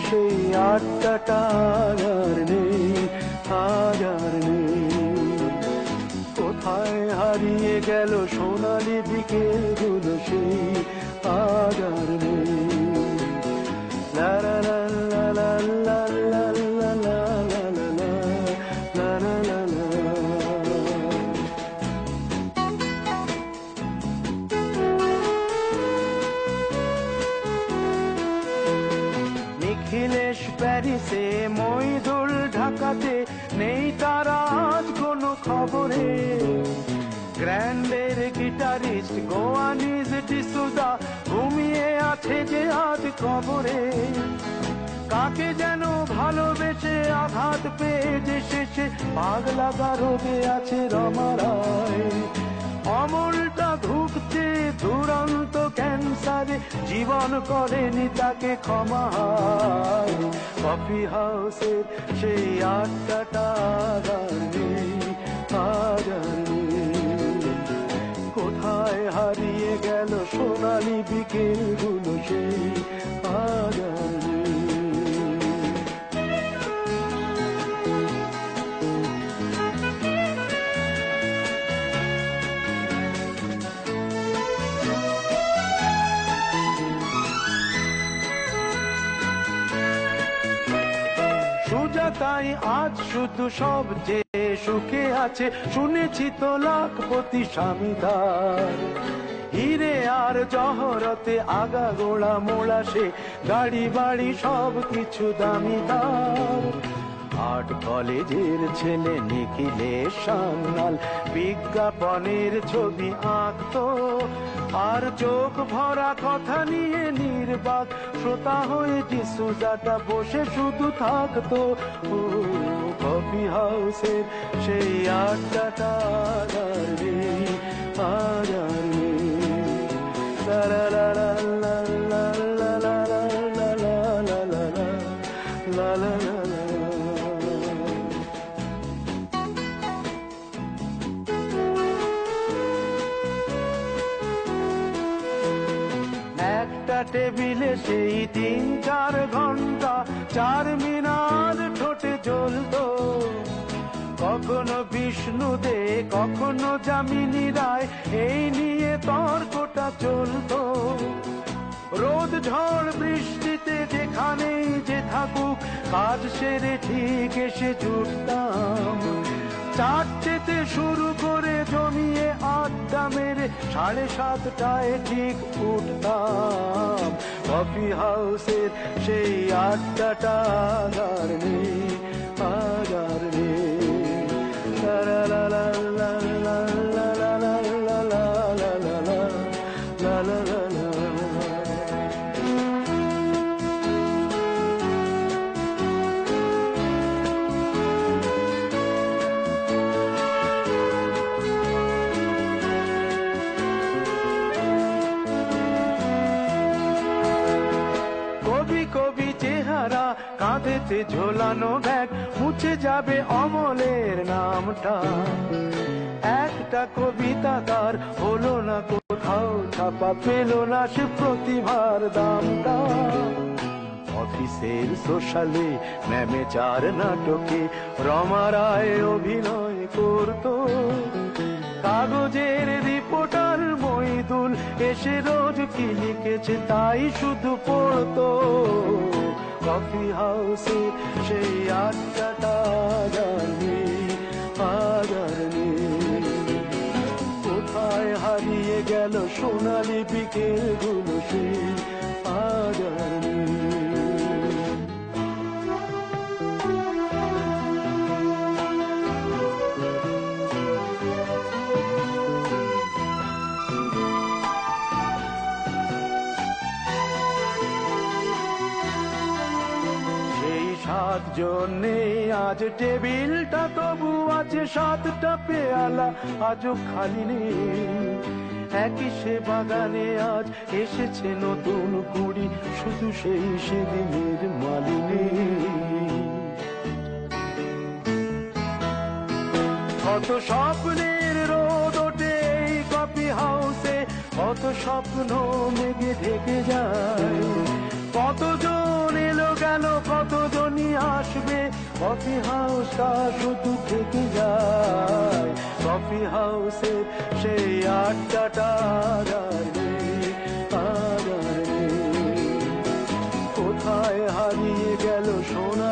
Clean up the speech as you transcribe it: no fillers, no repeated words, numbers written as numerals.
সেই আড্ডাটা আর নেই, আজ আর নেই। কোথায় হারিয়ে গেল সোনালি বিকেলগুলো সেই আজ আর নেই। লা লা লা লা লা লা লা লা লা লা লা লা লা লা। নিখিলেশ প্যারিসে, মইদুল ঢাকাতে, নেই তার আজ কোনো খবরে। গ্র্যান্ডের গিটারিস্ট গোয়ানিজ ডিসুজা ঘুমিয়ে আছে যে আজ কবরে। কাকে যেন ভালোবেসে আঘাত পেয়ে যে শেষে পাগলা গারদে আছে রমা রায়। অমলটা ধুকছে দুরন্ত ক্যান্সারে, জীবন করেনি তাকে ক্ষমা। কফি হাউসের সেই আড্ডাটা আর নেই, আজ আর নেই। কোথায় হারিয়ে গেল সোনালি বিকেলগুলো সেই আজ আর নেই। সুজাতাই আজ শুধু সবচেয়ে সুখে আছে, শুনেছি তো লাখপতি স্বামীদার। হিরে আর জহরতে আগাগোড়া মোড়া সে, গাড়ি বাড়ি সব কিছু দামিদার। আর্ট কলেজের ছেলে নিখিলেশ সান্যাল বিজ্ঞাপনের ছবি আঁকতো, আর চোখ ভরা কথা নিয়ে নির্বাক শ্রোতা হয়ে ডিসুজাটা বসে শুধু থাকতো। ও কফি হাউসের সেই আড্ডাটা আর নেই, আজ আর নেই। লা লা লা লা লা লা লা লা লা লা লা লা লা লা লা। একটা টেবিলে সেই 3-4 ঘন্টা চারমিনার ঠোঁটে জ্বলতো। কখনো বিষ্ণু দে, কখনো যামিনী রায়, এই নিয়ে তর্কটা চলতো। রোদ ঝড় বৃষ্টিতে যেখানেই যে থাকুক, কাজ সেরে ঠিক এসে জুটতাম। চারটেতে শুরু করে জমিয়ে আড্ডা মেরে 7:30টায় ঠিক উঠতাম। কফি হাউসের সেই আড্ডাটা আর নেই, আজ আর নেই। লা লা লা লা লা লা লা লা লা লা লা লা লা লা লা লা। কবি চেহারা, কাঁধেতে ঝোলানো ব্যাগ, মুছে যাবে অমলের নামটা। একটা কবিতা তার হলো না কোথাও ছাপা, পেল না সে প্রতিভার দামটা। অফিসের সোশ্যালে, ম্যামেচার নাটকে রমা রায় অভিনয় করতো। কাগজের রিপোর্টার মইদুল এসে রোজ কি লিখেছে তাই শুধু পড়তো। কফি হাউসে সেই আড্ডাটা আর নেই, আজ আর নেই। কোথায় হারিয়ে গেল সোনালি বিকেলগুলো সেই আজ আর নেই। জন্যে আজ টেবিলটা তবু আছে, 7টা পেয়ালা আজও খালি নেই। একই সে বাগানে আজ এসেছে নতুন কুড়ি, শুধু সেই সেদিনের মালিনী। কত স্বপ্নের রোদ ওঠে এই কফি হাউসে, কত স্বপ্ন মেঘে ঢেকে যায়। কতজন এলো গেল কফি হাউসটা শুধু থেকে যায়, কফি হাউসের সেই আড্ডাটা আর নেই, আর নেই। কোথায় হারিয়ে গেল সোনা